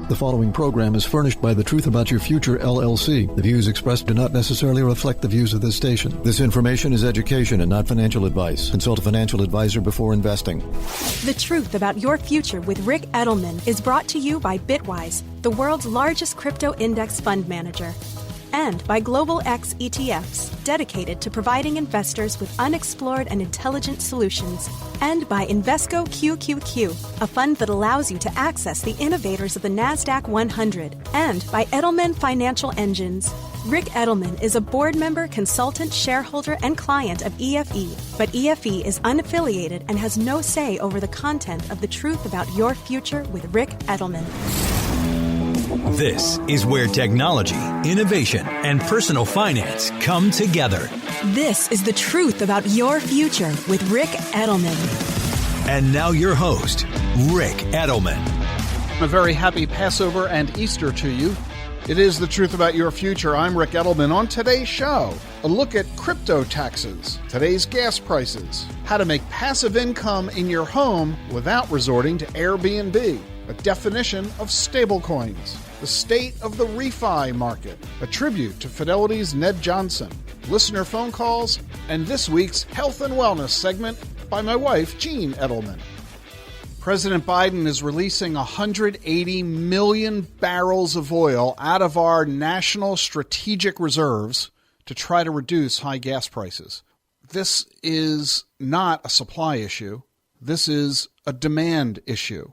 The following program is furnished by The Truth About Your Future, LLC. The views expressed do not necessarily reflect the views of this station. This information is education and not financial advice. Consult a financial advisor before investing. The Truth About Your Future with Rick Edelman is brought to you by Bitwise, the world's largest crypto index fund manager, and by Global X ETFs, dedicated to providing investors with unexplored and intelligent solutions, and by Invesco QQQ, a fund that allows you to access the innovators of the NASDAQ 100, and by Edelman Financial Engines. Rick Edelman is a board member, consultant, shareholder, and client of EFE, but EFE is unaffiliated and has no say over the content of The Truth About Your Future with Rick Edelman. This is where technology, innovation, and personal finance come together. This is The Truth About Your Future with Rick Edelman. And now your host, Rick Edelman. A very happy Passover and Easter to you. It is The Truth About Your Future. I'm Rick Edelman. On today's show, a look at crypto taxes, today's gas prices, how to make passive income in your home without resorting to Airbnb, a definition of stablecoins, the state of the refi market, a tribute to Fidelity's Ned Johnson, listener phone calls, and this week's Health and Wellness segment by my wife, Jean Edelman. President Biden is releasing 180 million barrels of oil out of our national strategic reserves to try to reduce high gas prices. This is not a supply issue. This is a demand issue.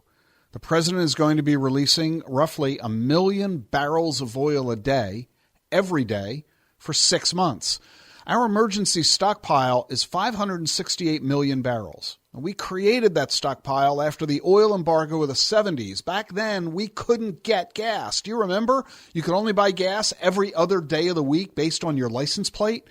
The president is going to be releasing roughly 1 million barrels of oil a day, every day, for 6 months. Our emergency stockpile is 568 million barrels. We created that stockpile after the oil embargo of the 70s. Back then, we couldn't get gas. Do you remember? You could only buy gas every other day of the week based on your license plate.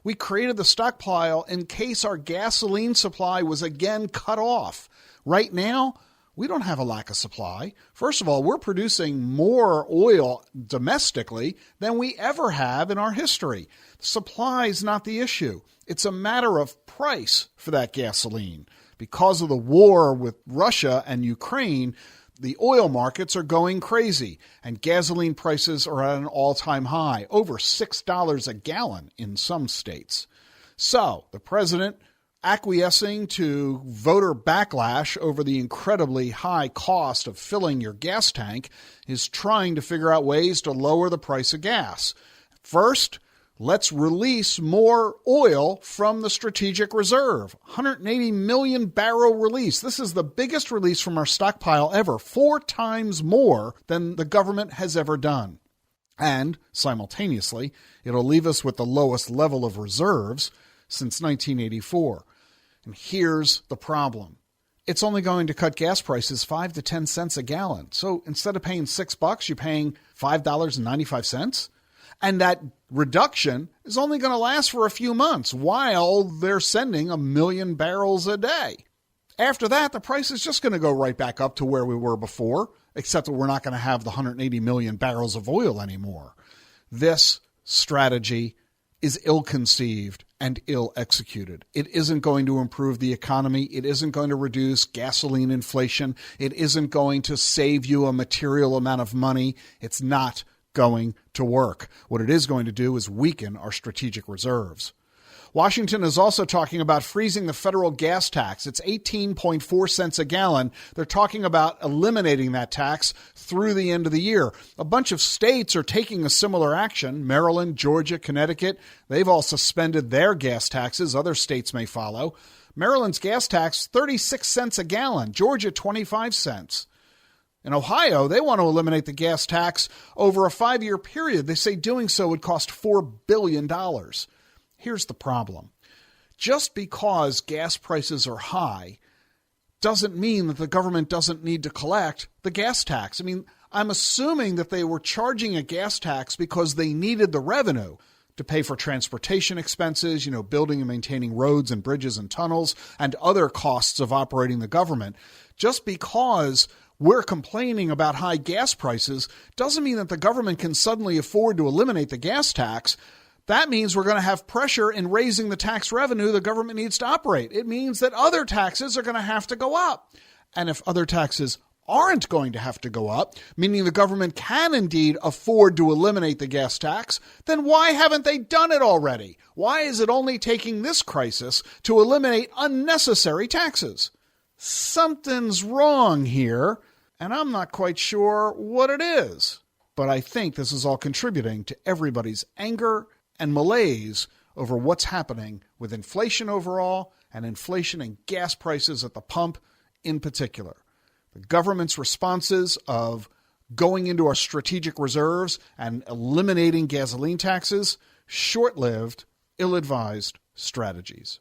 We created the stockpile in case our gasoline supply was again cut off. Right now, we don't have a lack of supply. First of all, we're producing more oil domestically than we ever have in our history. Supply is not the issue. It's a matter of price for that gasoline. Because of the war with Russia and Ukraine, the oil markets are going crazy, and gasoline prices are at an all-time high, over $6 a gallon in some states. So, the president, acquiescing to voter backlash over the incredibly high cost of filling your gas tank, is trying to figure out ways to lower the price of gas. First, let's release more oil from the strategic reserve. 180 million barrel release. This is the biggest release from our stockpile ever, 4 times more than the government has ever done. And simultaneously, it'll leave us with the lowest level of reserves since 1984. And here's the problem. It's only going to cut gas prices 5 to 10 cents a gallon. So instead of paying $6, you're paying $5.95. And that reduction is only going to last for a few months while they're sending 1 million barrels a day. After that, the price is just going to go right back up to where we were before, except that we're not going to have the 180 million barrels of oil anymore. This strategy is ill-conceived and ill-executed. It isn't going to improve the economy. It isn't going to reduce gasoline inflation. It isn't going to save you a material amount of money. It's not going to work. What it is going to do is weaken our strategic reserves. Washington is also talking about freezing the federal gas tax. It's 18.4 cents a gallon. They're talking about eliminating that tax through the end of the year. A bunch of states are taking a similar action. Maryland, Georgia, Connecticut, they've all suspended their gas taxes. Other states may follow. Maryland's gas tax, 36 cents a gallon. Georgia, 25 cents. In Ohio, they want to eliminate the gas tax over a 5-year period. They say doing so would cost $4 billion. Here's the problem. Just because gas prices are high doesn't mean that the government doesn't need to collect the gas tax. I mean, I'm assuming that they were charging a gas tax because they needed the revenue to pay for transportation expenses, building and maintaining roads and bridges and tunnels, and other costs of operating the government. Just because we're complaining about high gas prices doesn't mean that the government can suddenly afford to eliminate the gas tax. That means we're going to have pressure in raising the tax revenue the government needs to operate. It means that other taxes are going to have to go up. And if other taxes aren't going to have to go up, meaning the government can indeed afford to eliminate the gas tax, then why haven't they done it already? Why is it only taking this crisis to eliminate unnecessary taxes? Something's wrong here, and I'm not quite sure what it is. But I think this is all contributing to everybody's anger and malaise over what's happening with inflation overall and inflation in gas prices at the pump in particular. The government's responses of going into our strategic reserves and eliminating gasoline taxes, short-lived, ill-advised strategies.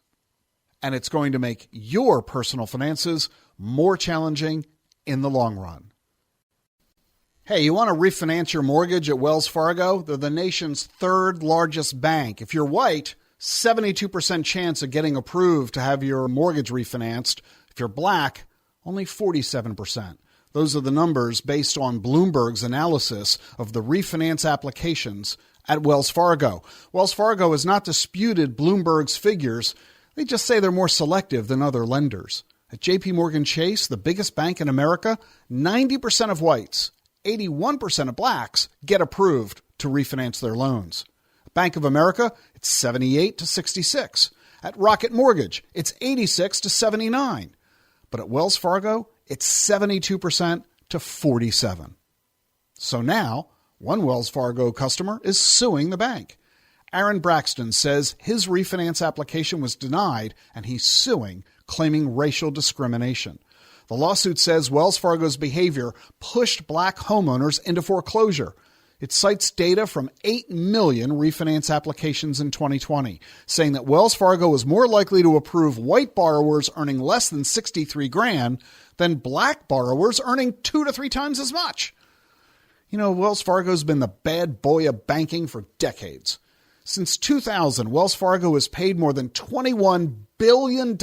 And it's going to make your personal finances more challenging in the long run. Hey, you want to refinance your mortgage at Wells Fargo? They're the nation's third largest bank. If you're white, 72% chance of getting approved to have your mortgage refinanced. If you're black, only 47%. Those are the numbers based on Bloomberg's analysis of the refinance applications at Wells Fargo. Wells Fargo has not disputed Bloomberg's figures. They just say they're more selective than other lenders. At JP Morgan Chase, the biggest bank in America, 90% of whites, 81% of blacks get approved to refinance their loans. At Bank of America, it's 78 to 66. At Rocket Mortgage, it's 86 to 79. But at Wells Fargo, it's 72% to 47. So now, one Wells Fargo customer is suing the bank. Aaron Braxton says his refinance application was denied and he's suing, claiming racial discrimination. The lawsuit says Wells Fargo's behavior pushed black homeowners into foreclosure. It cites data from 8 million refinance applications in 2020, saying that Wells Fargo was more likely to approve white borrowers earning less than $63,000 than black borrowers earning 2 to 3 times as much. You know, Wells Fargo's been the bad boy of banking for decades. Since 2000, Wells Fargo has paid more than $21 billion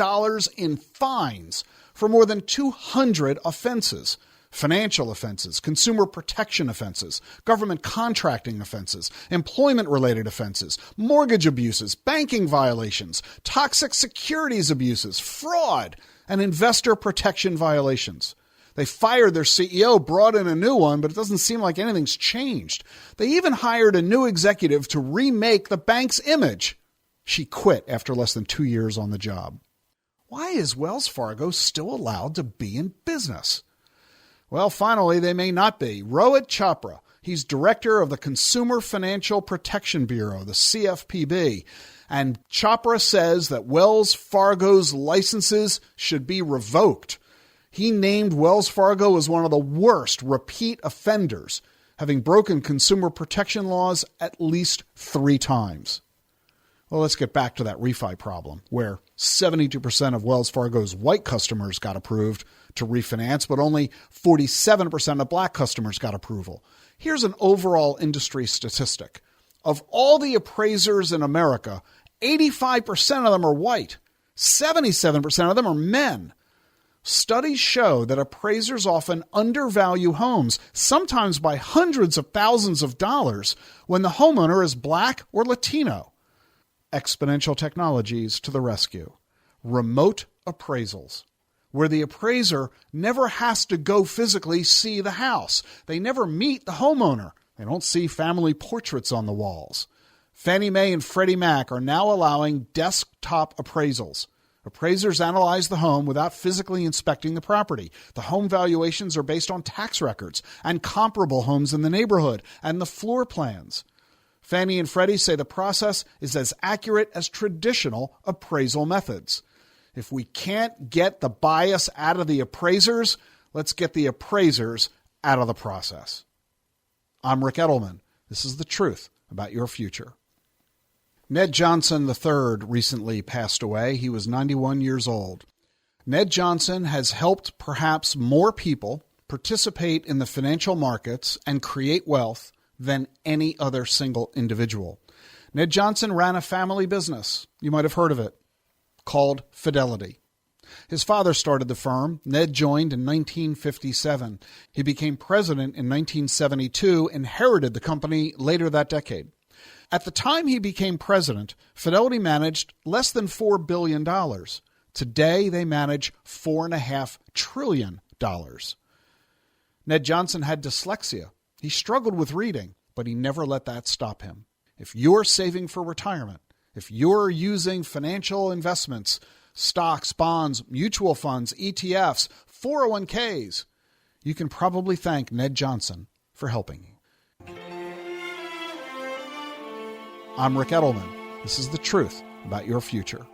in fines for more than 200 offenses. Financial offenses, consumer protection offenses, government contracting offenses, employment-related offenses, mortgage abuses, banking violations, toxic securities abuses, fraud, and investor protection violations. They fired their CEO, brought in a new one, but it doesn't seem like anything's changed. They even hired a new executive to remake the bank's image. She quit after less than 2 years on the job. Why is Wells Fargo still allowed to be in business? Well, finally, they may not be. Rohit Chopra, he's director of the Consumer Financial Protection Bureau, the CFPB. And Chopra says that Wells Fargo's licenses should be revoked. He named Wells Fargo as one of the worst repeat offenders, having broken consumer protection laws at least 3 times. Well, let's get back to that refi problem, where 72% of Wells Fargo's white customers got approved to refinance, but only 47% of black customers got approval. Here's an overall industry statistic. Of all the appraisers in America, 85% of them are white. 77% of them are men. Studies show that appraisers often undervalue homes, sometimes by hundreds of thousands of dollars, when the homeowner is black or Latino. Exponential technologies to the rescue. Remote appraisals, where the appraiser never has to go physically see the house. They never meet the homeowner. They don't see family portraits on the walls. Fannie Mae and Freddie Mac are now allowing desktop appraisals. Appraisers analyze the home without physically inspecting the property. The home valuations are based on tax records and comparable homes in the neighborhood and the floor plans. Fannie and Freddie say the process is as accurate as traditional appraisal methods. If we can't get the bias out of the appraisers, let's get the appraisers out of the process. I'm Rick Edelman. This is the truth about your future. Ned Johnson III recently passed away. He was 91 years old. Ned Johnson has helped perhaps more people participate in the financial markets and create wealth than any other single individual. Ned Johnson ran a family business, you might have heard of it, called Fidelity. His father started the firm. Ned joined in 1957. He became president in 1972, inherited the company later that decade. At the time he became president, Fidelity managed less than $4 billion. Today, they manage $4.5 trillion. Ned Johnson had dyslexia. He struggled with reading, but he never let that stop him. If you're saving for retirement, if you're using financial investments, stocks, bonds, mutual funds, ETFs, 401ks, you can probably thank Ned Johnson for helping you. I'm Rick Edelman. This is the truth about your future.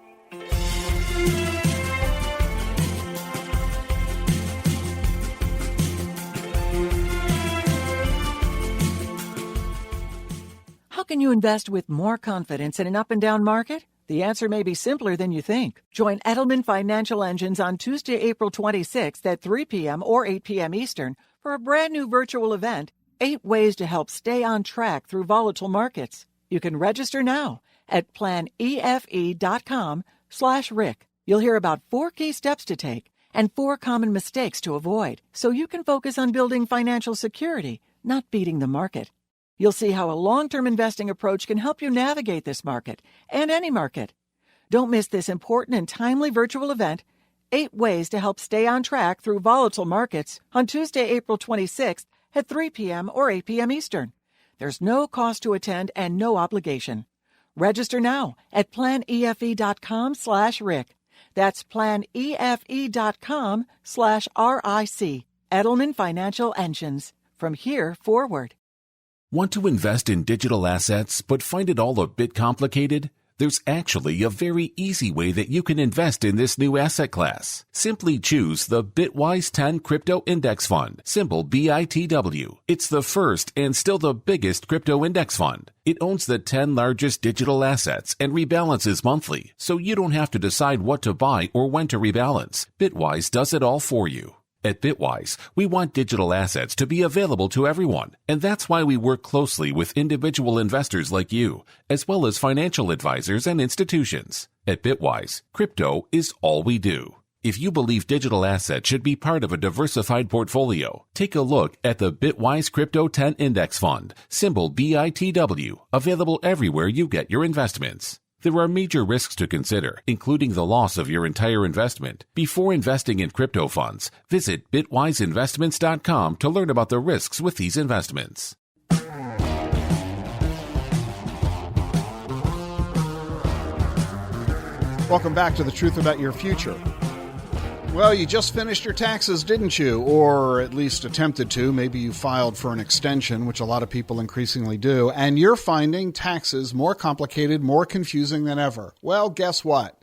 How can you invest with more confidence in an up and down market? The answer may be simpler than you think. Join Edelman Financial Engines on Tuesday, April 26th at 3 p.m. or 8 p.m. Eastern for a brand new virtual event, 8 Ways to Help Stay on Track Through Volatile Markets. You can register now at planefe.com/Rick. You'll hear about 4 key steps to take and 4 common mistakes to avoid so you can focus on building financial security, not beating the market. You'll see how a long-term investing approach can help you navigate this market and any market. Don't miss this important and timely virtual event, 8 Ways to Help Stay on Track Through Volatile Markets, on Tuesday, April 26th at 3 p.m. or 8 p.m. Eastern. There's no cost to attend and no obligation. Register now at planefe.com/Rick. That's planefe.com/RIC. Edelman Financial Engines. From here forward. Want to invest in digital assets but find it all a bit complicated? There's actually a very easy way that you can invest in this new asset class. Simply choose the Bitwise 10 Crypto Index Fund, symbol BITW. It's the first and still the biggest crypto index fund. It owns the 10 largest digital assets and rebalances monthly, so you don't have to decide what to buy or when to rebalance. Bitwise does it all for you. At Bitwise, we want digital assets to be available to everyone, and that's why we work closely with individual investors like you, as well as financial advisors and institutions. At Bitwise, crypto is all we do. If you believe digital assets should be part of a diversified portfolio, take a look at the Bitwise Crypto 10 Index Fund, symbol BITW, available everywhere you get your investments. There are major risks to consider, including the loss of your entire investment. Before investing in crypto funds, visit bitwiseinvestments.com to learn about the risks with these investments. Welcome back to The Truth About Your Future. Well, you just finished your taxes, didn't you? Or at least attempted to. Maybe you filed for an extension, which a lot of people increasingly do, and you're finding taxes more complicated, more confusing than ever. Well, guess what?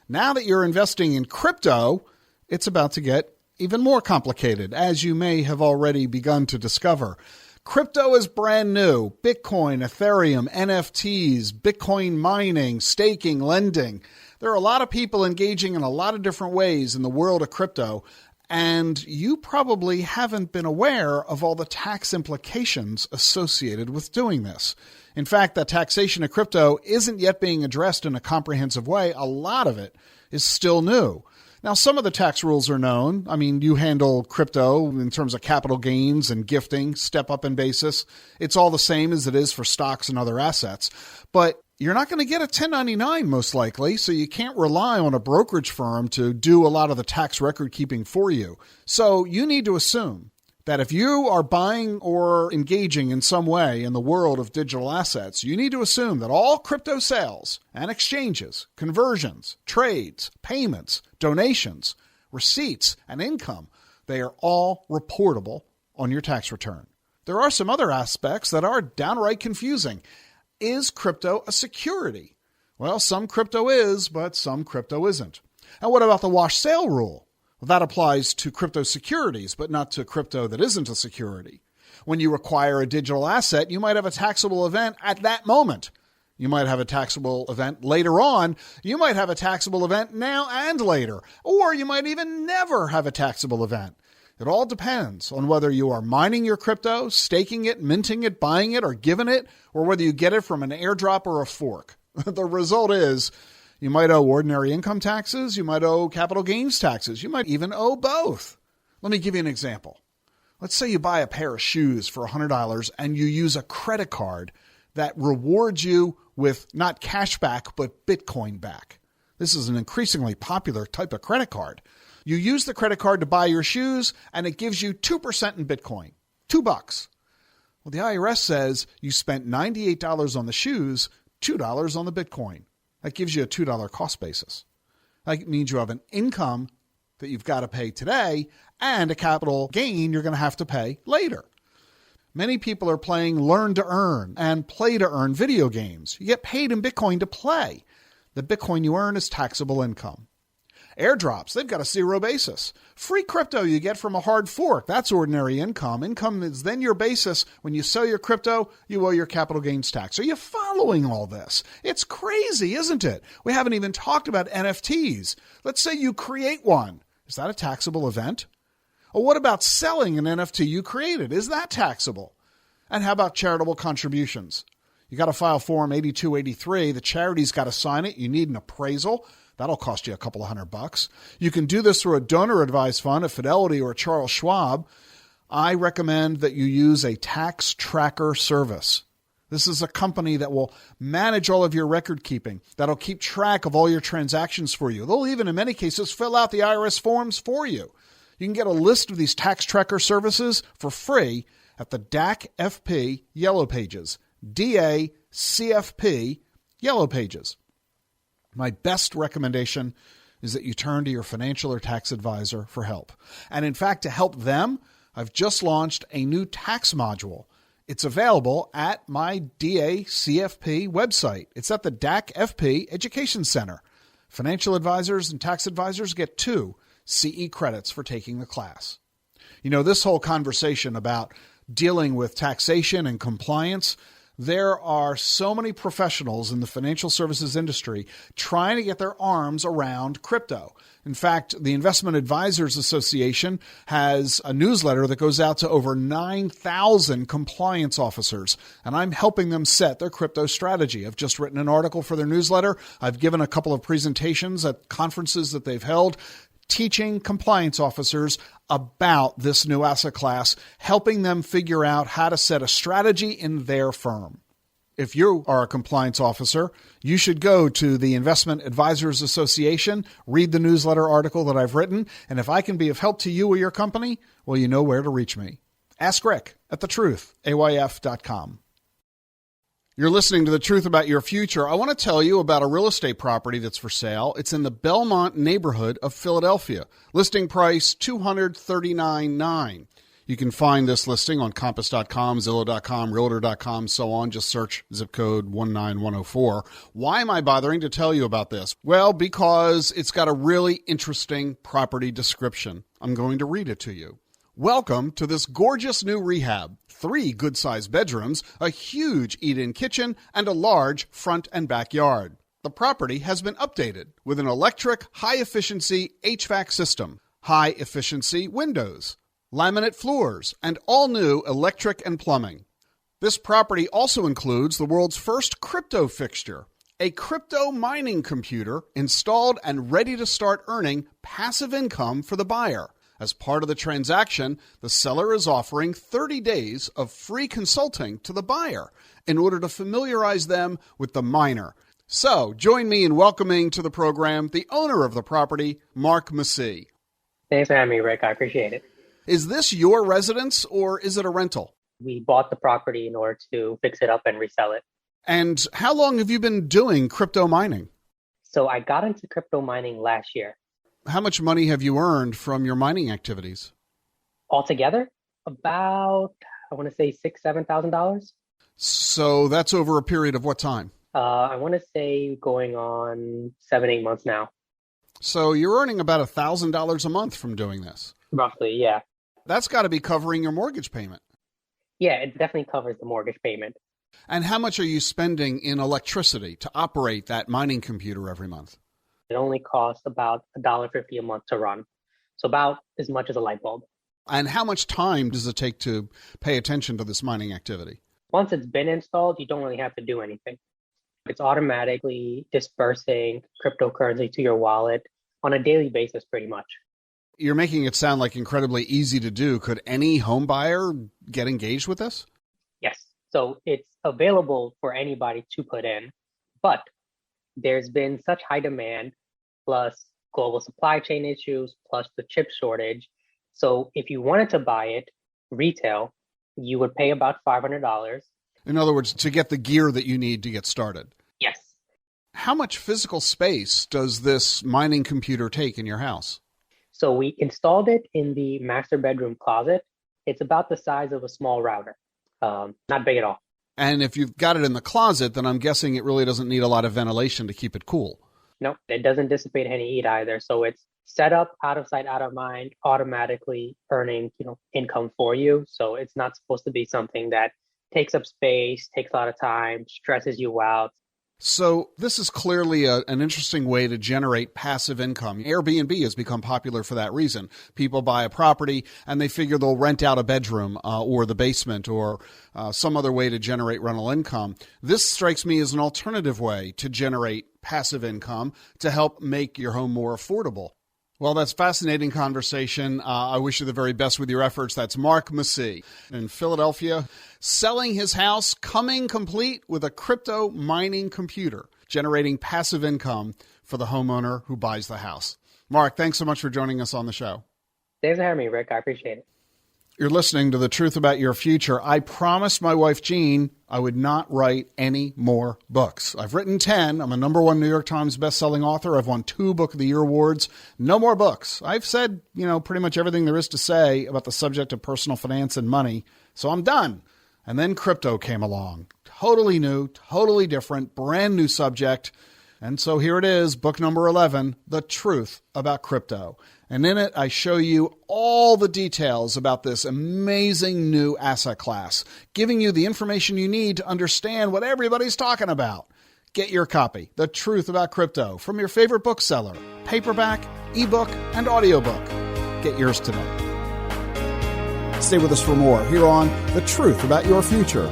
Now that you're investing in crypto, it's about to get even more complicated, as you may have already begun to discover. Crypto is brand new. Bitcoin, Ethereum, NFTs, Bitcoin mining, staking, lending. There are a lot of people engaging in a lot of different ways in the world of crypto, and you probably haven't been aware of all the tax implications associated with doing this. In fact, that taxation of crypto isn't yet being addressed in a comprehensive way. A lot of it is still new. Now, some of the tax rules are known. I mean, you handle crypto in terms of capital gains and gifting, step up in basis. It's all the same as it is for stocks and other assets. But you're not going to get a 1099 most likely, so you can't rely on a brokerage firm to do a lot of the tax record keeping for you. So you need to assume that if you are buying or engaging in some way in the world of digital assets, you need to assume that all crypto sales and exchanges, conversions, trades, payments, donations, receipts, and income, they are all reportable on your tax return. There are some other aspects that are downright confusing. Is crypto a security? Well, some crypto is, but some crypto isn't. And what about the wash sale rule? Well, that applies to crypto securities, but not to crypto that isn't a security. When you acquire a digital asset, you might have a taxable event at that moment. You might have a taxable event later on. You might have a taxable event now and later. Or you might even never have a taxable event. It all depends on whether you are mining your crypto, staking it, minting it, buying it, or giving it, or whether you get it from an airdrop or a fork. The result is you might owe ordinary income taxes, you might owe capital gains taxes, you might even owe both. Let me give you an example. Let's say you buy a pair of shoes for $100 and you use a credit card that rewards you with not cash back, but Bitcoin back. This is an increasingly popular type of credit card. You use the credit card to buy your shoes, and it gives you 2% in Bitcoin. $2. Well, the IRS says you spent $98 on the shoes, $2 on the Bitcoin. That gives you a $2 cost basis. That means you have an income that you've got to pay today and a capital gain you're going to have to pay later. Many people are playing learn to earn and play to earn video games. You get paid in Bitcoin to play. The Bitcoin you earn is taxable income. Airdrops, they've got a zero basis. Free crypto you get from a hard fork, that's ordinary income. Income is then your basis. When you sell your crypto, you owe your capital gains tax. Are you following all this? It's crazy, isn't it? We haven't even talked about NFTs. Let's say you create one. Is that a taxable event? Or what about selling an NFT you created? Is that taxable? And how about charitable contributions? You got to file Form 8283. The charity's got to sign it. You need an appraisal. That'll cost you a couple of $100. You can do this through a donor-advised fund, a Fidelity or a Charles Schwab. I recommend that you use a tax tracker service. This is a company that will manage all of your record keeping, that'll keep track of all your transactions for you. They'll even, in many cases, fill out the IRS forms for you. You can get a list of these tax tracker services for free at the DAC FP Yellow Pages, DACFP Yellow Pages. My best recommendation is that you turn to your financial or tax advisor for help. And in fact, to help them, I've just launched a new tax module. It's available at my DACFP website. It's at the DAC FP Education Center. Financial advisors and tax advisors get 2 CE credits for taking the class. You know, this whole conversation about dealing with taxation and compliance, there are so many professionals in the financial services industry trying to get their arms around crypto. In fact, the Investment Advisors Association has a newsletter that goes out to over 9,000 compliance officers, and I'm helping them set their crypto strategy. I've just written an article for their newsletter. I've given a couple of presentations at conferences that they've held, teaching compliance officers about this new asset class, helping them figure out how to set a strategy in their firm. If you are a compliance officer, you should go to the Investment Advisors Association, read the newsletter article that I've written, and if I can be of help to you or your company, well, you know where to reach me. Ask Rick at thetruthayf.com. You're listening to The Truth About Your Future. I want to tell you about a real estate property that's for sale. It's in the Belmont neighborhood of Philadelphia. Listing price $239,900. You can find this listing on Compass.com, Zillow.com, Realtor.com, so on. Just search zip code 19104. Why am I bothering to tell you about this? Well, because it's got a really interesting property description. I'm going to read it to you. Welcome to this gorgeous new rehab. 3 good-sized bedrooms, a huge eat-in kitchen, and a large front and backyard. The property has been updated with an electric, high-efficiency HVAC system, high-efficiency windows, laminate floors, and all-new electric and plumbing. This property also includes the world's first crypto fixture, a crypto mining computer installed and ready to start earning passive income for the buyer. As part of the transaction, the seller is offering 30 days of free consulting to the buyer in order to familiarize them with the miner. So, join me in welcoming to the program the owner of the property, Mark Massey. Thanks for having me, Rick. I appreciate it. Is this your residence or is it a rental? We bought the property in order to fix it up and resell it. And how long have you been doing crypto mining? So I got into crypto mining last year. How much money have you earned from your mining activities? Altogether, about, I want to say $6,000-$7,000. So that's over a period of what time? I want to say going on 7-8 months now. So you're earning about $1,000 a month from doing this? Roughly, yeah. That's got to be covering your mortgage payment. Yeah, it definitely covers the mortgage payment. And how much are you spending in electricity to operate that mining computer every month? It only costs about $1.50 a month to run. So about as much as a light bulb. And how much time does it take to pay attention to this mining activity? Once it's been installed, you don't really have to do anything. It's automatically dispersing cryptocurrency to your wallet on a daily basis, pretty much. You're making it sound like incredibly easy to do. Could any home buyer get engaged with this? Yes. So it's available for anybody to put in, but there's been such high demand, plus global supply chain issues plus the chip shortage. So if you wanted to buy it retail, you would pay about $500. In other words, to get the gear that you need to get started. Yes. How much physical space does this mining computer take in your house? So we installed it in the master bedroom closet. It's about the size of a small router. Not big at all. And if you've got it in the closet, then I'm guessing it really doesn't need a lot of ventilation to keep it cool. No, it doesn't dissipate any heat either. So it's set up out of sight, out of mind, automatically earning, income for you. So it's not supposed to be something that takes up space, takes a lot of time, stresses you out. So this is clearly an interesting way to generate passive income. Airbnb has become popular for that reason. People buy a property and they figure they'll rent out a bedroom or the basement or some other way to generate rental income. This strikes me as an alternative way to generate passive income to help make your home more affordable. Well, that's fascinating conversation. I wish you the very best with your efforts. That's Mark Massey in Philadelphia, selling his house, coming complete with a crypto mining computer, generating passive income for the homeowner who buys the house. Mark, thanks so much for joining us on the show. Thanks for having me, Rick. I appreciate it. You're listening to The Truth About Your Future. I promised my wife, Jean, I would not write any more books. I've written 10. I'm a #1 New York Times bestselling author. I've won 2 Book of the Year awards. No more books. I've said, pretty much everything there is to say about the subject of personal finance and money. So I'm done. And then crypto came along. Totally new, totally different, brand new subject. And so here it is, book number 11, The Truth About Crypto. And in it, I show you all the details about this amazing new asset class, giving you the information you need to understand what everybody's talking about. Get your copy, The Truth About Crypto, from your favorite bookseller, paperback, ebook, and audiobook. Get yours today. Stay with us for more here on The Truth About Your Future.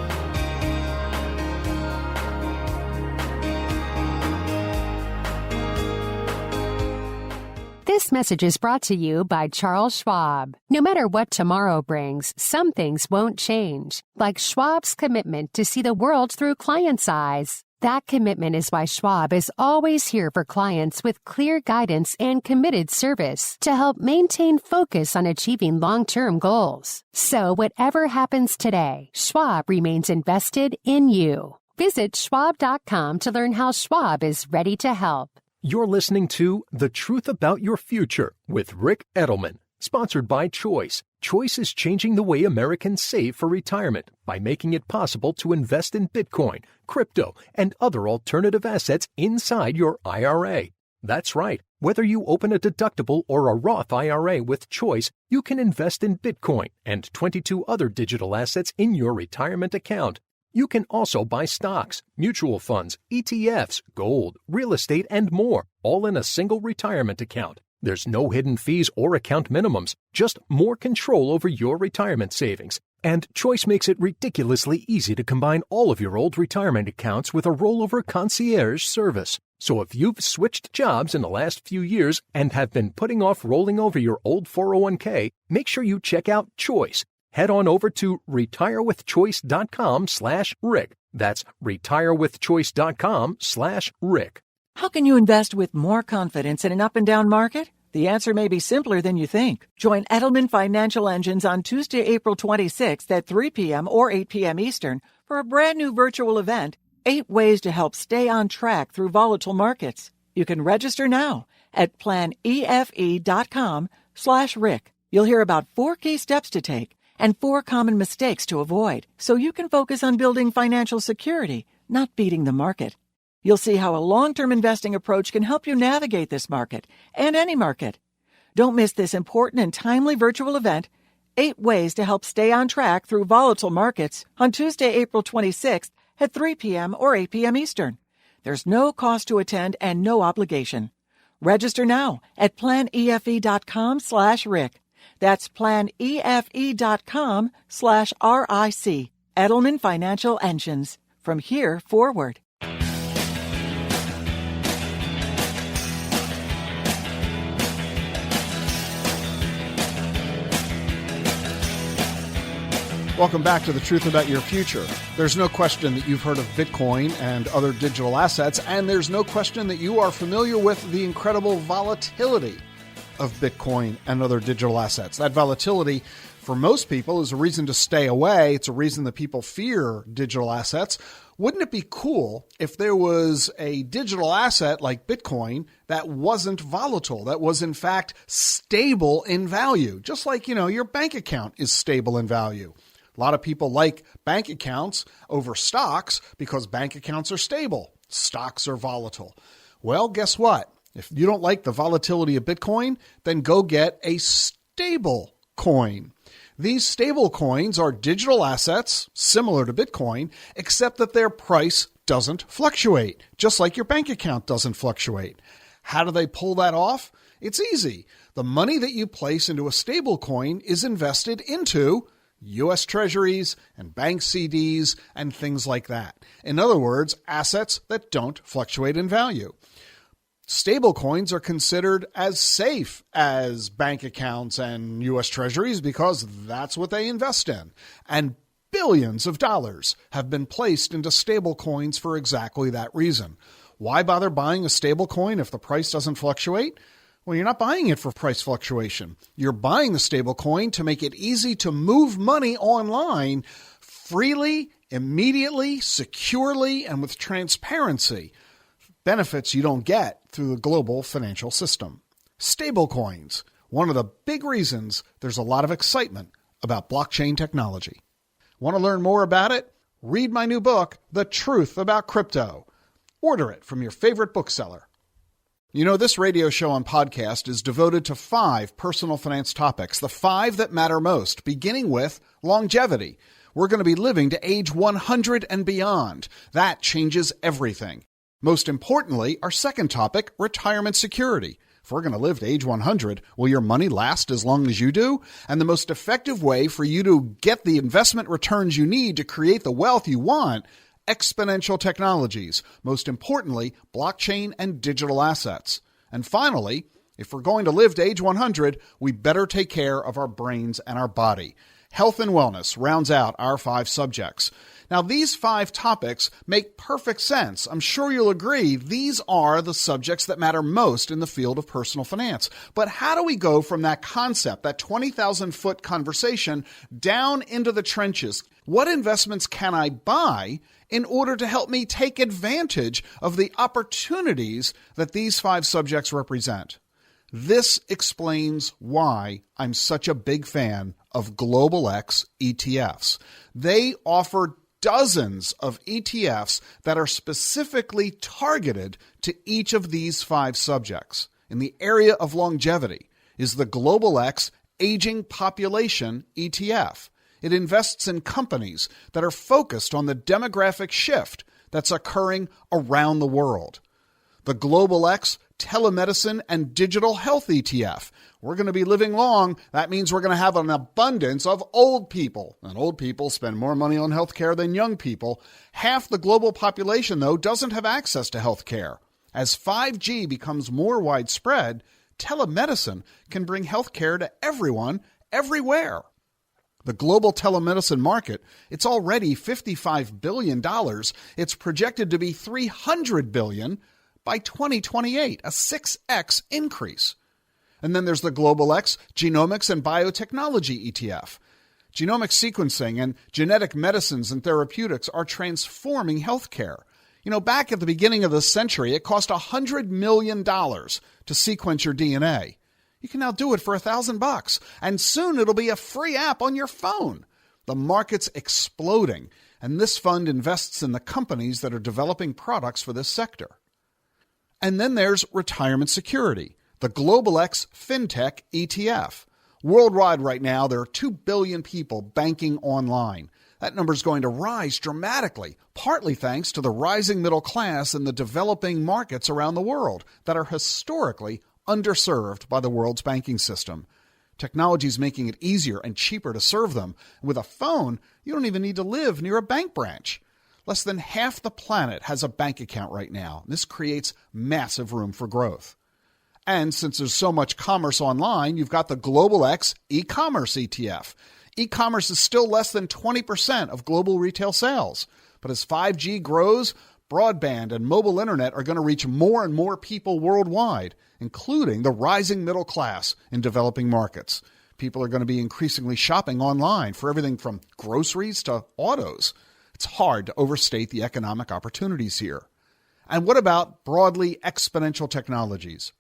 This message is brought to you by Charles Schwab. No matter what tomorrow brings, some things won't change, like Schwab's commitment to see the world through clients' eyes. That commitment is why Schwab is always here for clients with clear guidance and committed service to help maintain focus on achieving long-term goals. So whatever happens today, Schwab remains invested in you. Visit schwab.com to learn how Schwab is ready to help. You're listening to The Truth About Your Future with Rick Edelman, sponsored by Choice. Choice is changing the way Americans save for retirement by making it possible to invest in Bitcoin, crypto, and other alternative assets inside your IRA. That's right. Whether you open a deductible or a Roth IRA with Choice, you can invest in Bitcoin and 22 other digital assets in your retirement account. You can also buy stocks, mutual funds, ETFs, gold, real estate, and more, all in a single retirement account. There's no hidden fees or account minimums, just more control over your retirement savings. And Choice makes it ridiculously easy to combine all of your old retirement accounts with a rollover concierge service. So if you've switched jobs in the last few years and have been putting off rolling over your old 401k, make sure you check out Choice. Head on over to retirewithchoice.com/Rick. That's retirewithchoice.com/Rick. How can you invest with more confidence in an up and down market? The answer may be simpler than you think. Join Edelman Financial Engines on Tuesday, April 26th at 3 p.m. or 8 p.m. Eastern for a brand new virtual event, 8 ways to help stay on track through volatile markets. You can register now at planefe.com/Rick. You'll hear about 4 key steps to take and 4 common mistakes to avoid, so you can focus on building financial security, not beating the market. You'll see how a long-term investing approach can help you navigate this market and any market. Don't miss this important and timely virtual event, 8 ways to help stay on track through volatile markets, on Tuesday, April 26th at 3 p.m. or 8 p.m. Eastern. There's no cost to attend and no obligation. Register now at planefe.com/Rick. That's planefe.com/RIC. Edelman Financial Engines. From here forward. Welcome back to The Truth About Your Future. There's no question that you've heard of Bitcoin and other digital assets, and there's no question that you are familiar with the incredible volatility of Bitcoin and other digital assets. That volatility, for most people, is a reason to stay away. It's a reason that people fear digital assets. Wouldn't it be cool if there was a digital asset like Bitcoin that wasn't volatile, that was in fact stable in value, just like, your bank account is stable in value? A lot of people like bank accounts over stocks because bank accounts are stable. Stocks are volatile. Well, guess what? If you don't like the volatility of Bitcoin, then go get a stable coin. These stable coins are digital assets similar to Bitcoin, except that their price doesn't fluctuate, just like your bank account doesn't fluctuate. How do they pull that off? It's easy. The money that you place into a stable coin is invested into U.S. Treasuries and bank CDs and things like that. In other words, assets that don't fluctuate in value. Stablecoins are considered as safe as bank accounts and U.S. Treasuries because that's what they invest in. And billions of dollars have been placed into stablecoins for exactly that reason. Why bother buying a stablecoin if the price doesn't fluctuate? Well, you're not buying it for price fluctuation. You're buying the stablecoin to make it easy to move money online freely, immediately, securely, and with transparency. Benefits you don't get through the global financial system. Stablecoins, one of the big reasons there's a lot of excitement about blockchain technology. Want to learn more about it? Read my new book, The Truth About Crypto. Order it from your favorite bookseller. This radio show and podcast is devoted to 5 personal finance topics, the 5 that matter most, beginning with longevity. We're going to be living to age 100 and beyond. That changes everything. Most importantly, our second topic, retirement security. If we're going to live to age 100, will your money last as long as you do? And the most effective way for you to get the investment returns you need to create the wealth you want, exponential technologies. Most importantly, blockchain and digital assets. And finally, if we're going to live to age 100, we better take care of our brains and our body. Health and wellness rounds out our 5 subjects. Now, these 5 topics make perfect sense. I'm sure you'll agree these are the subjects that matter most in the field of personal finance. But how do we go from that concept, that 20,000-foot conversation, down into the trenches? What investments can I buy in order to help me take advantage of the opportunities that these 5 subjects represent? This explains why I'm such a big fan of Global X ETFs. They offer dozens of ETFs that are specifically targeted to each of these 5 subjects. In the area of longevity is the Global X Aging Population ETF. It invests in companies that are focused on the demographic shift that's occurring around the world. The Global X Telemedicine and Digital Health ETF. We're going to be living long. That means we're going to have an abundance of old people. And old people spend more money on healthcare than young people. Half the global population, though, doesn't have access to healthcare. As 5G becomes more widespread, telemedicine can bring healthcare to everyone, everywhere. The global telemedicine market, it's already $55 billion. It's projected to be $300 billion by 2028, a 6x increase. And then there's the Global X Genomics and Biotechnology ETF. Genomic sequencing and genetic medicines and therapeutics are transforming healthcare. Back at the beginning of the century, it cost $100 million to sequence your DNA. You can now do it for $1,000, and soon it'll be a free app on your phone. The market's exploding, and this fund invests in the companies that are developing products for this sector. And then there's retirement security, the Global X FinTech ETF. Worldwide right now, there are 2 billion people banking online. That number is going to rise dramatically, partly thanks to the rising middle class in the developing markets around the world that are historically underserved by the world's banking system. Technology is making it easier and cheaper to serve them. With a phone, you don't even need to live near a bank branch. Less than half the planet has a bank account right now. This creates massive room for growth. And since there's so much commerce online, you've got the Global X e-commerce ETF. E-commerce is still less than 20% of global retail sales. But as 5G grows, broadband and mobile internet are going to reach more and more people worldwide, including the rising middle class in developing markets. People are going to be increasingly shopping online for everything from groceries to autos. It's hard to overstate the economic opportunities here. And what about broadly exponential technologies?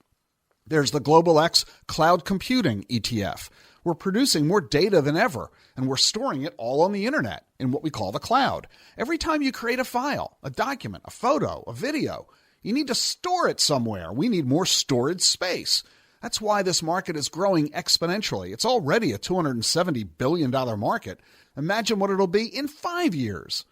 There's the Global X Cloud Computing ETF. We're producing more data than ever, and we're storing it all on the internet in what we call the cloud. Every time you create a file, a document, a photo, a video, you need to store it somewhere. We need more storage space. That's why this market is growing exponentially. It's already a $270 billion market. Imagine what it'll be in 5 years.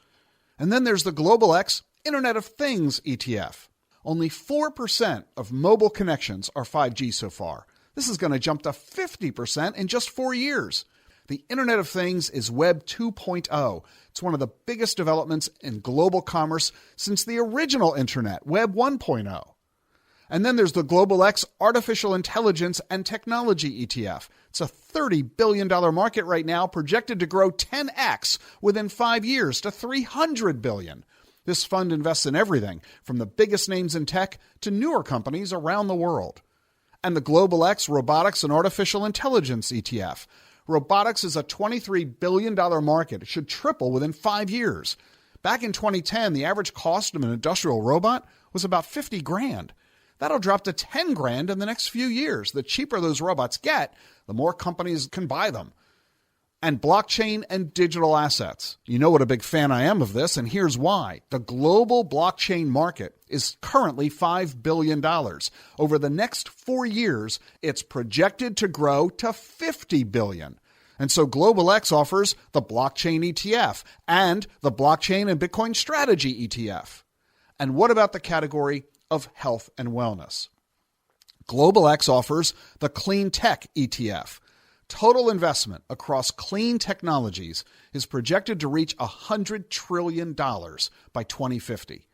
And then there's the Global X Internet of Things ETF. Only 4% of mobile connections are 5G so far. This is going to jump to 50% in just 4 years. The Internet of Things is Web 2.0. It's one of the biggest developments in global commerce since the original Internet, Web 1.0. And then there's the Global X Artificial Intelligence and Technology ETF. It's a $30 billion market right now, projected to grow 10x within 5 years to $300 billion. This fund invests in everything from the biggest names in tech to newer companies around the world. And the Global X Robotics and Artificial Intelligence ETF. Robotics is a $23 billion market. It should triple within 5 years. Back in 2010, the average cost of an industrial robot was about $50,000. That'll drop to $10,000 in the next few years. The cheaper those robots get, the more companies can buy them. And blockchain and digital assets. You know what a big fan I am of this, and here's why. The global blockchain market is currently $5 billion. Over the next 4 years, it's projected to grow to $50 billion. And so Global X offers the blockchain ETF and the blockchain and Bitcoin strategy ETF. And what about the category of health and wellness? Global X offers the Clean Tech ETF. Total investment across clean technologies is projected to reach $100 trillion by 2050.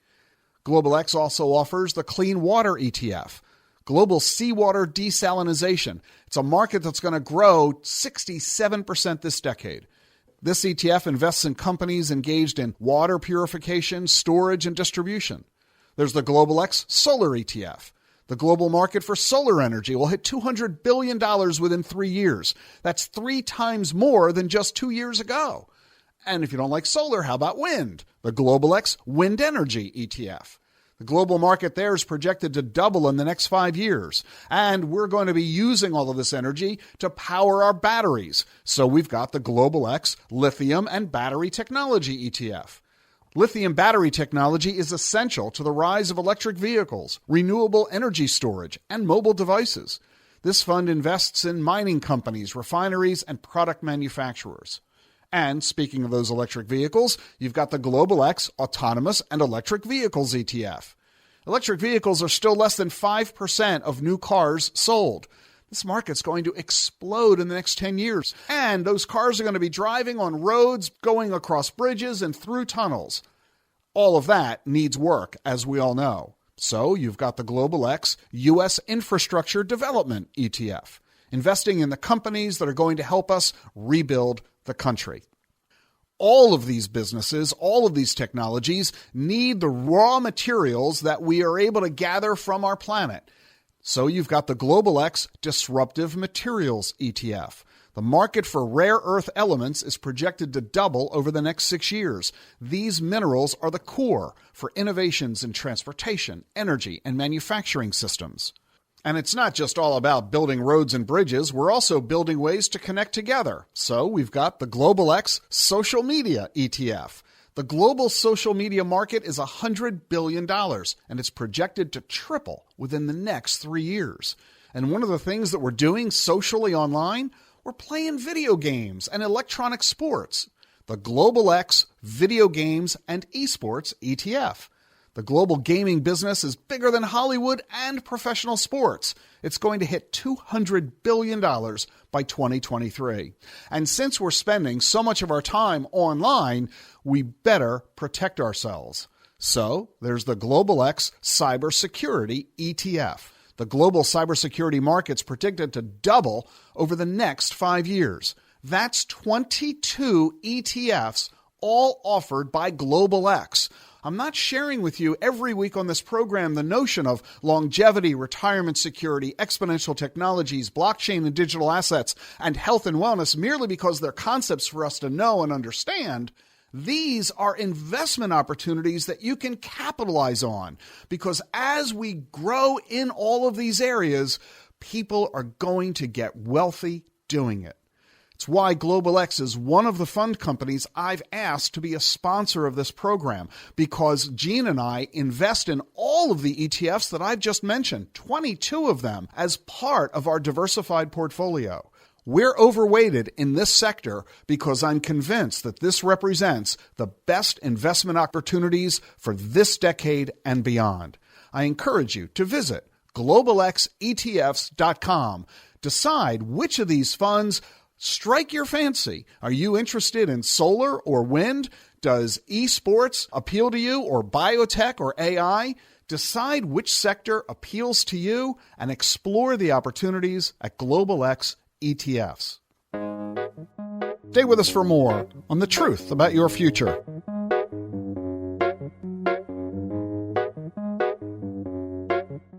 Global X also offers the Clean Water ETF, global seawater desalination. It's a market that's going to grow 67% this decade. This ETF invests in companies engaged in water purification, storage, and distribution. There's the Global X Solar ETF. The global market for solar energy will hit $200 billion within 3 years. That's 3 times more than just 2 years ago. And if you don't like solar, how about wind? The Global X Wind Energy ETF. The global market there is projected to double in the next 5 years. And we're going to be using all of this energy to power our batteries. So we've got the Global X Lithium and Battery Technology ETF. Lithium battery technology is essential to the rise of electric vehicles, renewable energy storage, and mobile devices. This fund invests in mining companies, refineries, and product manufacturers. And speaking of those electric vehicles, you've got the Global X Autonomous and Electric Vehicles ETF. Electric vehicles are still less than 5% of new cars sold. This market's going to explode in the next 10 years. And those cars are going to be driving on roads, going across bridges, and through tunnels. All of that needs work, as we all know. So you've got the Global X U.S. Infrastructure Development ETF, investing in the companies that are going to help us rebuild the country. All of these businesses, all of these technologies need the raw materials that we are able to gather from our planet. So you've got the Global X Disruptive Materials ETF. The market for rare earth elements is projected to double over the next 6 years. These minerals are the core for innovations in transportation, energy, and manufacturing systems. And it's not just all about building roads and bridges. We're also building ways to connect together. So we've got the Global X Social Media ETF. The global social media market is $100 billion, and it's projected to triple within the next 3 years. And one of the things that we're doing socially online, we're playing video games and electronic sports. The Global X Video Games and Esports ETF. The global gaming business is bigger than Hollywood and professional sports. It's going to hit $200 billion by 2023. And since we're spending so much of our time online, we better protect ourselves. So there's the Global X Cybersecurity ETF. The global cybersecurity market's predicted to double over the next 5 years. That's 22 ETFs, all offered by Global X. I'm not sharing with you every week on this program the notion of longevity, retirement security, exponential technologies, blockchain and digital assets, and health and wellness merely because they're concepts for us to know and understand. These are investment opportunities that you can capitalize on, because as we grow in all of these areas, people are going to get wealthy doing it. It's why Global X is one of the fund companies I've asked to be a sponsor of this program, because Gene and I invest in all of the ETFs that I've just mentioned, 22 of them, as part of our diversified portfolio. We're overweighted in this sector because I'm convinced that this represents the best investment opportunities for this decade and beyond. I encourage you to visit globalxetfs.com. Decide which of these funds strike your fancy. Are you interested in solar or wind? Does esports appeal to you, or biotech or AI? Decide which sector appeals to you and explore the opportunities at Global X ETFs. Stay with us for more on The Truth About Your Future.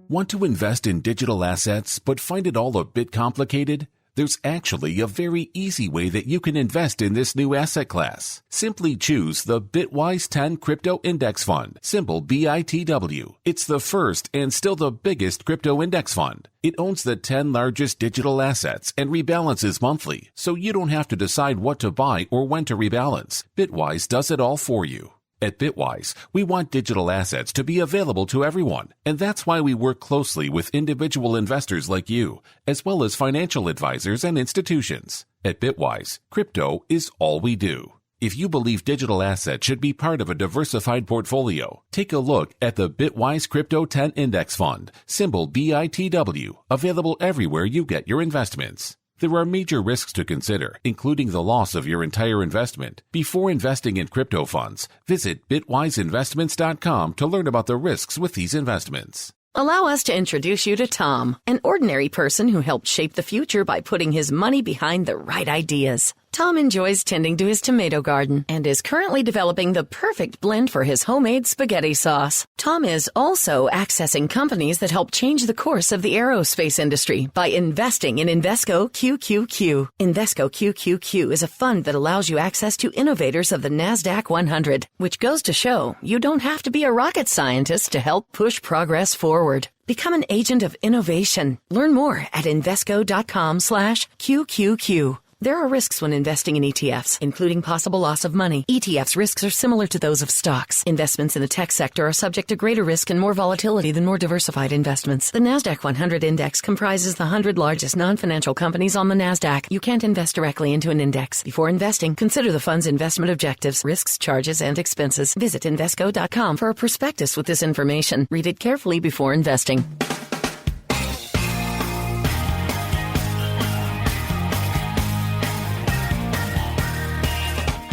Want to invest in digital assets but find it all a bit complicated? There's actually a very easy way that you can invest in this new asset class. Simply choose the Bitwise 10 Crypto Index Fund, symbol BITW. It's the first and still the biggest crypto index fund. It owns the 10 largest digital assets and rebalances monthly, so you don't have to decide what to buy or when to rebalance. Bitwise does it all for you. At Bitwise, we want digital assets to be available to everyone, and that's why we work closely with individual investors like you, as well as financial advisors and institutions. At Bitwise, crypto is all we do. If you believe digital assets should be part of a diversified portfolio, take a look at the Bitwise Crypto 10 Index Fund, symbol BITW, available everywhere you get your investments. There are major risks to consider, including the loss of your entire investment. Before investing in crypto funds, visit bitwiseinvestments.com to learn about the risks with these investments. Allow us to introduce you to Tom, an ordinary person who helped shape the future by putting his money behind the right ideas. Tom enjoys tending to his tomato garden and is currently developing the perfect blend for his homemade spaghetti sauce. Tom is also accessing companies that help change the course of the aerospace industry by investing in Invesco QQQ. Invesco QQQ is a fund that allows you access to innovators of the NASDAQ 100, which goes to show you don't have to be a rocket scientist to help push progress forward. Become an agent of innovation. Learn more at Invesco.com/QQQ. There are risks when investing in ETFs, including possible loss of money. ETFs risks are similar to those of stocks. Investments in the tech sector are subject to greater risk and more volatility than more diversified investments. The NASDAQ 100 index comprises the 100 largest non-financial companies on the NASDAQ. You can't invest directly into an index. Before investing, consider the fund's investment objectives, risks, charges, and expenses. Visit Invesco.com for a prospectus with this information. Read it carefully before investing.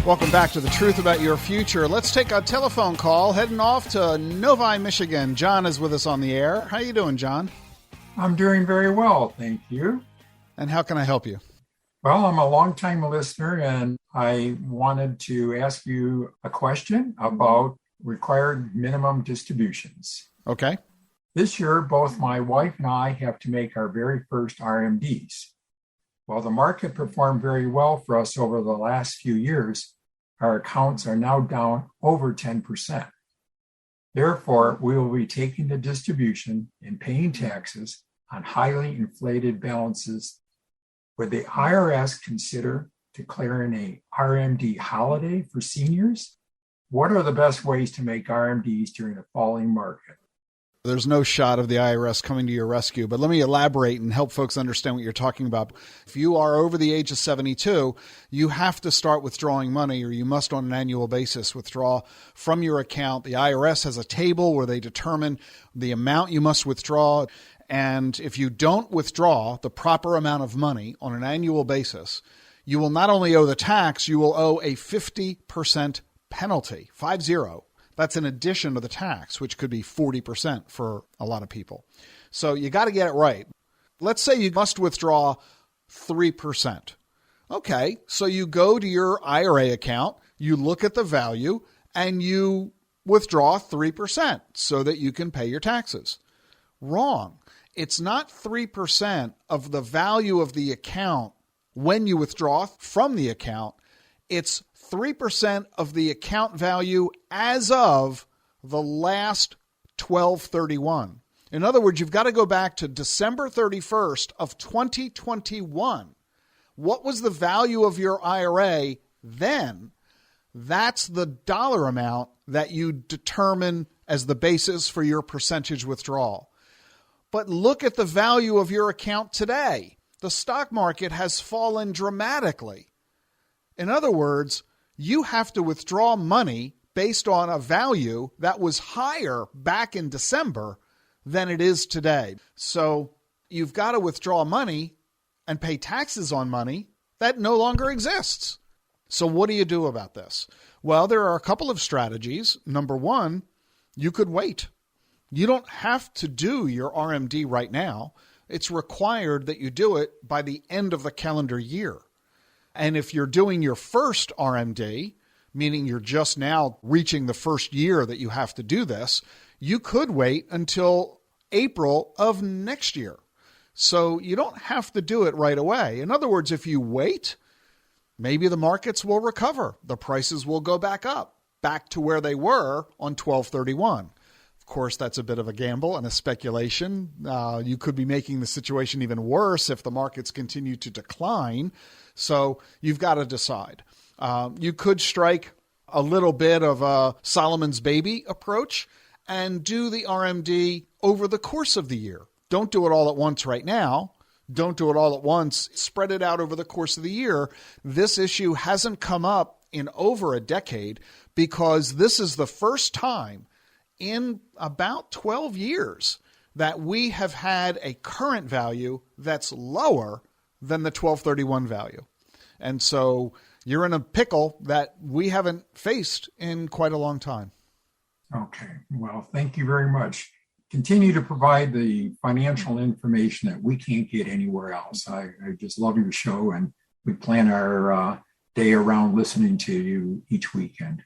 Welcome back to The Truth About Your Future. Let's take a telephone call, heading off to Novi, Michigan. John is with us on the air. How you doing, John? I'm doing very well, thank you. And how can I help you? Well, I'm a longtime listener, and I wanted to ask you a question about required minimum distributions. Okay. This year, both my wife and I have to make our very first RMDs. While the market performed very well for us over the last few years, our accounts are now down over 10%. Therefore, we will be taking the distribution and paying taxes on highly inflated balances. Would the IRS consider declaring a RMD holiday for seniors? What are the best ways to make RMDs during a falling market? There's no shot of the IRS coming to your rescue, but let me elaborate and help folks understand what you're talking about. If you are over the age of 72, you have to start withdrawing money, or you must on an annual basis withdraw from your account. The IRS has a table where they determine the amount you must withdraw. And if you don't withdraw the proper amount of money on an annual basis, you will not only owe the tax, you will owe a 50% penalty, 50. That's in addition to the tax, which could be 40% for a lot of people. So you got to get it right. Let's say you must withdraw 3%. Okay, so you go to your IRA account, you look at the value, and you withdraw 3% so that you can pay your taxes. Wrong. It's not 3% of the value of the account when you withdraw from the account. It's 3% of the account value as of the last 12/31. In other words, you've got to go back to December 31st of 2021. What was the value of your IRA then? That's the dollar amount that you determine as the basis for your percentage withdrawal. But look at the value of your account today. The stock market has fallen dramatically. In other words, you have to withdraw money based on a value that was higher back in December than it is today. So you've got to withdraw money and pay taxes on money that no longer exists. So what do you do about this? Well, there are a couple of strategies. Number one, you could wait. You don't have to do your RMD right now. It's required that you do it by the end of the calendar year. And if you're doing your first RMD, meaning you're just now reaching the first year that you have to do this, you could wait until April of next year. So you don't have to do it right away. In other words, if you wait, maybe the markets will recover. The prices will go back up, back to where they were on 12/31. Of course, that's a bit of a gamble and a speculation. You could be making the situation even worse if the markets continue to decline. So you've got to decide. You could strike a little bit of a Solomon's baby approach and do the RMD over the course of the year. Don't do it all at once right now. Don't do it all at once. Spread it out over the course of the year. This issue hasn't come up in over a decade because this is the first time in about 12 years that we have had a current value that's lower than the 12/31 value. And so you're in a pickle that we haven't faced in quite a long time. Okay. Well, thank you very much. Continue to provide the financial information that we can't get anywhere else. I just love your show, and we plan our day around listening to you each weekend.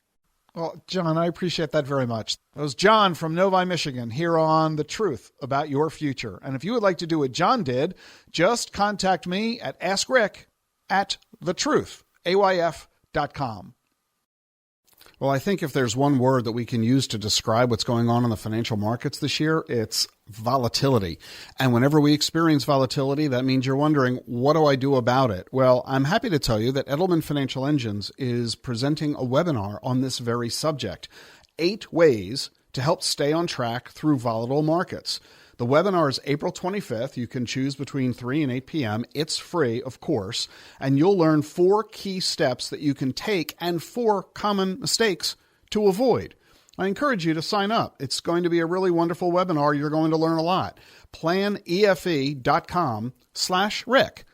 Well, John, I appreciate that very much. That was John from Novi, Michigan, here on The Truth About Your Future. And if you would like to do what John did, just contact me at askrick@thetruthayf.com. Well, I think if there's one word that we can use to describe what's going on in the financial markets this year, it's volatility. And whenever we experience volatility, that means you're wondering, what do I do about it? Well, I'm happy to tell you that Edelman Financial Engines is presenting a webinar on this very subject, 8 ways to help stay on track through volatile markets. The webinar is April 25th. You can choose between 3 and 8 p.m. It's free, of course, and you'll learn 4 key steps that you can take and 4 common mistakes to avoid. I encourage you to sign up. It's going to be a really wonderful webinar. You're going to learn a lot. planefe.com/Rick.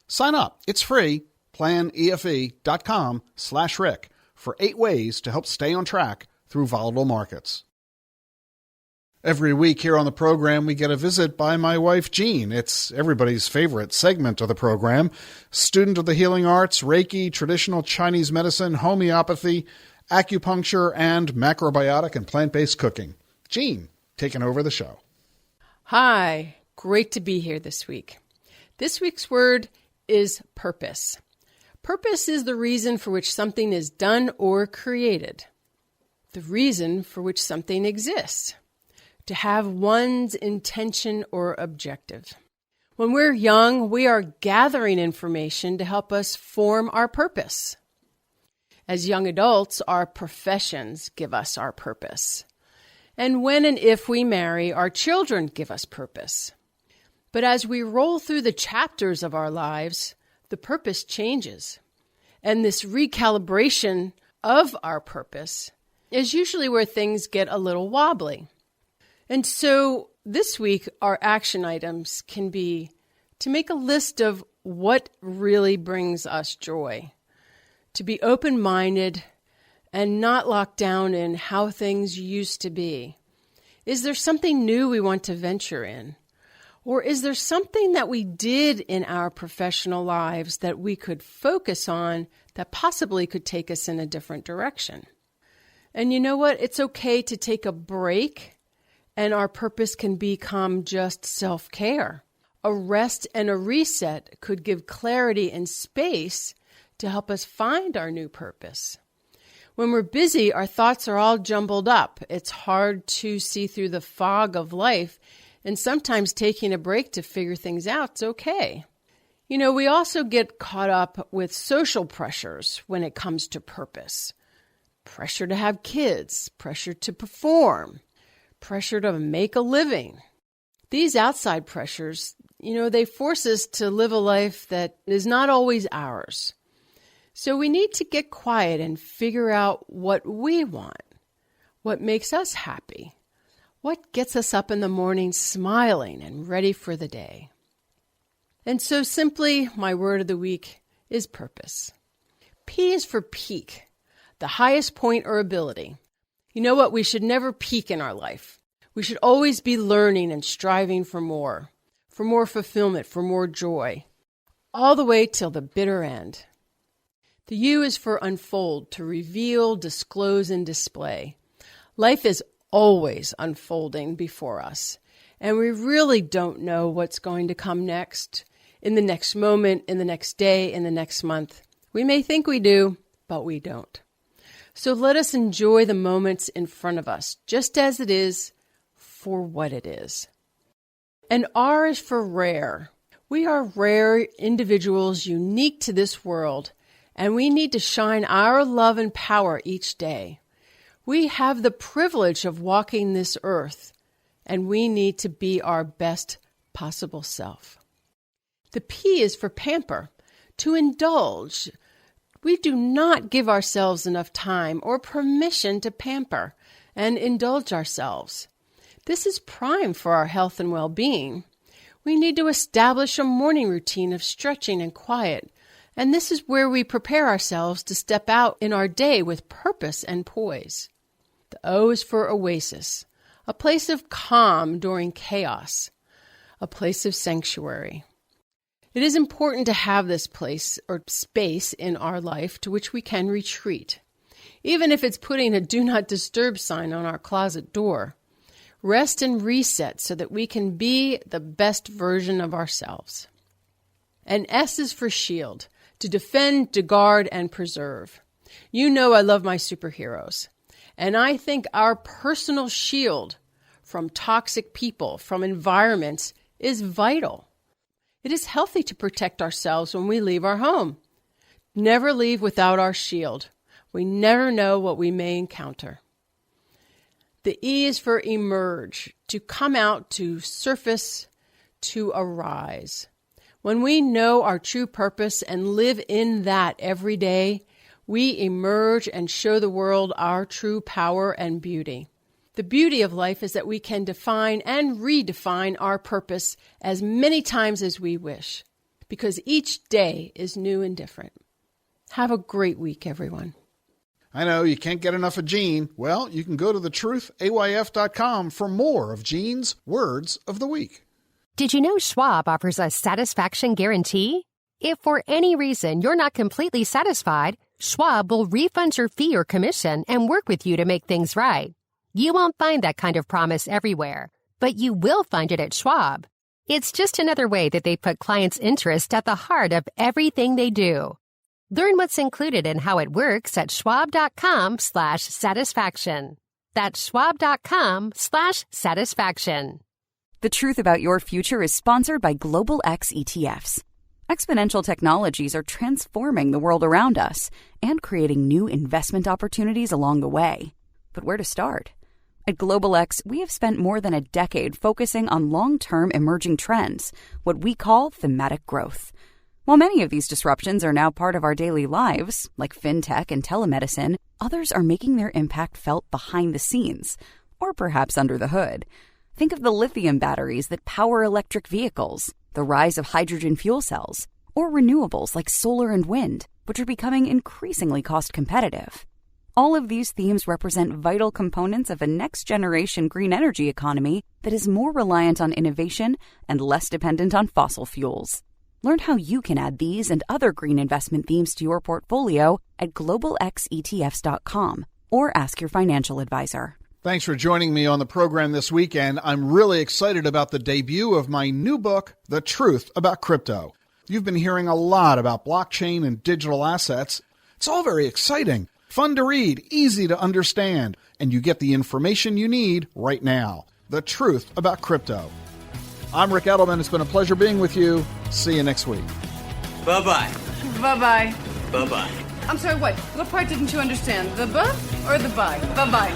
Sign up. It's free. planefe.com/Rick for 8 ways to help stay on track through volatile markets. Every week here on the program, we get a visit by my wife, Jean. It's everybody's favorite segment of the program. Student of the healing arts, Reiki, traditional Chinese medicine, homeopathy, acupuncture, and macrobiotic and plant-based cooking. Jean, taking over the show. Hi, great to be here this week. This week's word is purpose. Purpose is the reason for which something is done or created, the reason for which something exists. To have one's intention or objective. When we're young, we are gathering information to help us form our purpose. As young adults, our professions give us our purpose. And when and if we marry, our children give us purpose. But as we roll through the chapters of our lives, the purpose changes. And this recalibration of our purpose is usually where things get a little wobbly. And so this week, our action items can be to make a list of what really brings us joy, to be open-minded and not locked down in how things used to be? Is there something new we want to venture in? Or is there something that we did in our professional lives that we could focus on that possibly could take us in a different direction? And you know what? It's okay to take a break, and our purpose can become just self-care. A rest and a reset could give clarity and space to help us find our new purpose. When we're busy, our thoughts are all jumbled up. It's hard to see through the fog of life, and sometimes taking a break to figure things out is okay. You know, we also get caught up with social pressures when it comes to purpose. Pressure to have kids, pressure to perform, pressure to make a living. These outside pressures, they force us to live a life that is not always ours. So we need to get quiet and figure out what we want, what makes us happy, what gets us up in the morning smiling and ready for the day. And so simply, my word of the week is purpose. P is for peak, the highest point or ability. You know what? We should never peak in our life. We should always be learning and striving for more fulfillment, for more joy, all the way till the bitter end. The U is for unfold, to reveal, disclose, and display. Life is always unfolding before us, and we really don't know what's going to come next, in the next moment, in the next day, in the next month. We may think we do, but we don't. So let us enjoy the moments in front of us, just as it is, for what it is. And R is for rare. We are rare individuals unique to this world, and we need to shine our love and power each day. We have the privilege of walking this earth, and we need to be our best possible self. The P is for pamper, to indulge. We do not give ourselves enough time or permission to pamper and indulge ourselves. This is prime for our health and well-being. We need to establish a morning routine of stretching and quiet, and this is where we prepare ourselves to step out in our day with purpose and poise. The O is for oasis, a place of calm during chaos, a place of sanctuary. It is important to have this place or space in our life to which we can retreat, even if it's putting a do not disturb sign on our closet door. Rest and reset so that we can be the best version of ourselves. And S is for shield, to defend, to guard, and preserve. You know I love my superheroes, and I think our personal shield from toxic people, from environments, is vital. It is healthy to protect ourselves when we leave our home. Never leave without our shield. We never know what we may encounter. The E is for emerge, to come out, to surface, to arise. When we know our true purpose and live in that every day, we emerge and show the world our true power and beauty. The beauty of life is that we can define and redefine our purpose as many times as we wish, because each day is new and different. Have a great week, everyone. I know you can't get enough of Gene. Well, you can go to thetruthayf.com for more of Gene's Words of the Week. Did you know Schwab offers a satisfaction guarantee? If for any reason you're not completely satisfied, Schwab will refund your fee or commission and work with you to make things right. You won't find that kind of promise everywhere, but you will find it at Schwab. It's just another way that they put clients' interest at the heart of everything they do. Learn what's included and how it works at schwab.com/satisfaction. That's schwab.com/satisfaction. The Truth About Your Future is sponsored by Global X ETFs. Exponential technologies are transforming the world around us and creating new investment opportunities along the way. But where to start? At Global X, we have spent more than a decade focusing on long-term emerging trends, what we call thematic growth. While many of these disruptions are now part of our daily lives, like fintech and telemedicine, others are making their impact felt behind the scenes, or perhaps under the hood. Think of the lithium batteries that power electric vehicles, the rise of hydrogen fuel cells, or renewables like solar and wind, which are becoming increasingly cost competitive. All of these themes represent vital components of a next-generation green energy economy that is more reliant on innovation and less dependent on fossil fuels. Learn how you can add these and other green investment themes to your portfolio at globalxetfs.com or ask your financial advisor. Thanks for joining me on the program this weekend. I'm really excited about the debut of my new book, The Truth About Crypto. You've been hearing a lot about blockchain and digital assets. It's all very exciting, fun to read, easy to understand, and you get the information you need right now. The Truth About Crypto. I'm Rick Edelman. It's been a pleasure being with you. See you next week. Bye-bye. Bye-bye. Bye-bye. I'm sorry, what? What part didn't you understand? The buh or the bye? Bye-bye.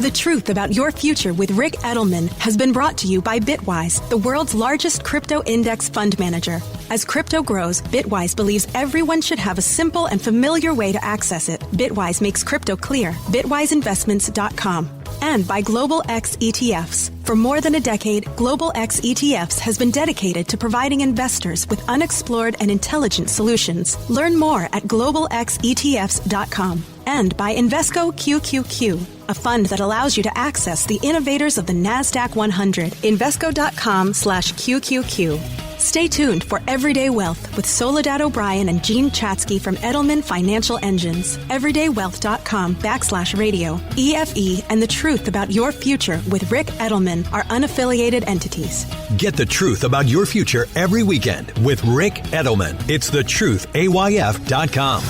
The Truth About Your Future with Rick Edelman has been brought to you by Bitwise, the world's largest crypto index fund manager. As crypto grows, Bitwise believes everyone should have a simple and familiar way to access it. Bitwise makes crypto clear. BitwiseInvestments.com. And by Global X ETFs. For more than a decade, Global X ETFs has been dedicated to providing investors with unexplored and intelligent solutions. Learn more at globalxetfs.com. And by Invesco QQQ, a fund that allows you to access the innovators of the NASDAQ 100. Invesco.com/QQQ. Stay tuned for Everyday Wealth with Soledad O'Brien and Gene Chatsky from Edelman Financial Engines. Everydaywealth.com/radio. EFE and The Truth About Your Future with Rick Edelman are unaffiliated entities. Get the truth about your future every weekend with Rick Edelman. It's thetruthayf.com.